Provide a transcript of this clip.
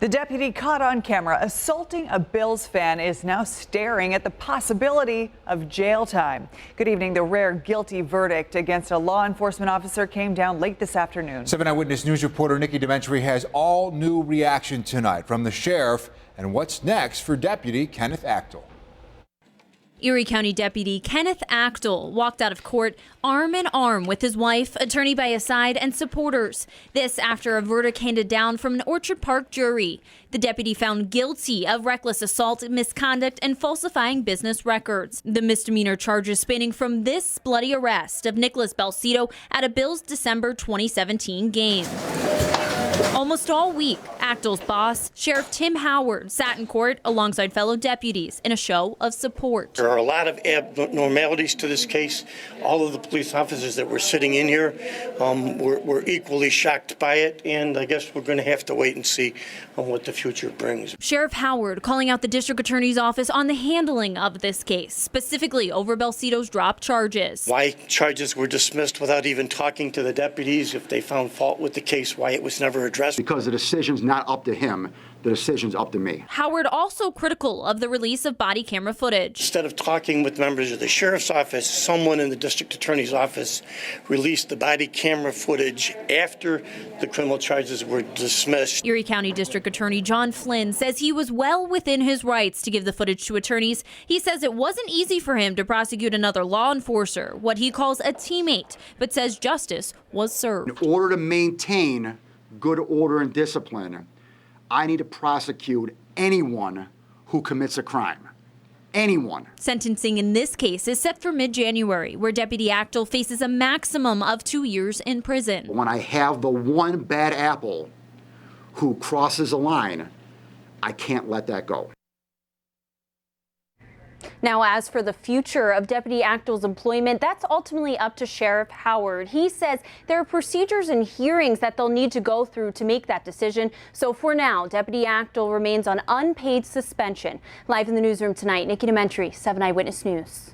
The deputy caught on camera assaulting a Bills fan is now staring at the possibility of jail time. Good evening. The rare guilty verdict against a law enforcement officer came down late this afternoon. 7 Eyewitness News reporter Nikki Dementri has all new reaction tonight from the sheriff and what's next for Deputy Kenneth Achtyl. Erie County Deputy Kenneth Achtyl walked out of court arm in arm with his wife, attorney by his side, and supporters. This after a verdict handed down from an Orchard Park jury. The deputy found guilty of reckless assault, misconduct, and falsifying business records. The misdemeanor charges spanning from this bloody arrest of Nicholas Belcito at a Bills December 2017 game. Almost all week, Achtyl's boss, Sheriff Tim Howard, sat in court alongside fellow deputies in a show of support. There are a lot of abnormalities to this case. All of the police officers that were sitting in here were equally shocked by it, and I guess we're going to have to wait and see what the future brings. Sheriff Howard calling out the district attorney's office on the handling of this case, specifically over Belcito's dropped charges. Why charges were dismissed without even talking to the deputies, if they found fault with the case, why it was never addressed. Because the decision's not up to him, the decision's up to me. Howard also critical of the release of body camera footage. Instead of talking with members of the sheriff's office, someone in the district attorney's office released the body camera footage after the criminal charges were dismissed. Erie County District Attorney John Flynn says he was well within his rights to give the footage to attorneys. He says it wasn't easy for him to prosecute another law enforcer, what he calls a teammate, but says justice was served. In order to maintain good order and discipline, I need to prosecute anyone who commits a crime. Anyone. Sentencing in this case is set for mid-January, where Deputy Achtyl faces a maximum of 2 years in prison. When I have the one bad apple who crosses a line, I can't let that go. Now, as for the future of Deputy Achtyl's employment, that's ultimately up to Sheriff Howard. He says there are procedures and hearings that they'll need to go through to make that decision. So for now, Deputy Achtyl remains on unpaid suspension. Live in the newsroom tonight, Nikki Dementri, 7 Eyewitness News.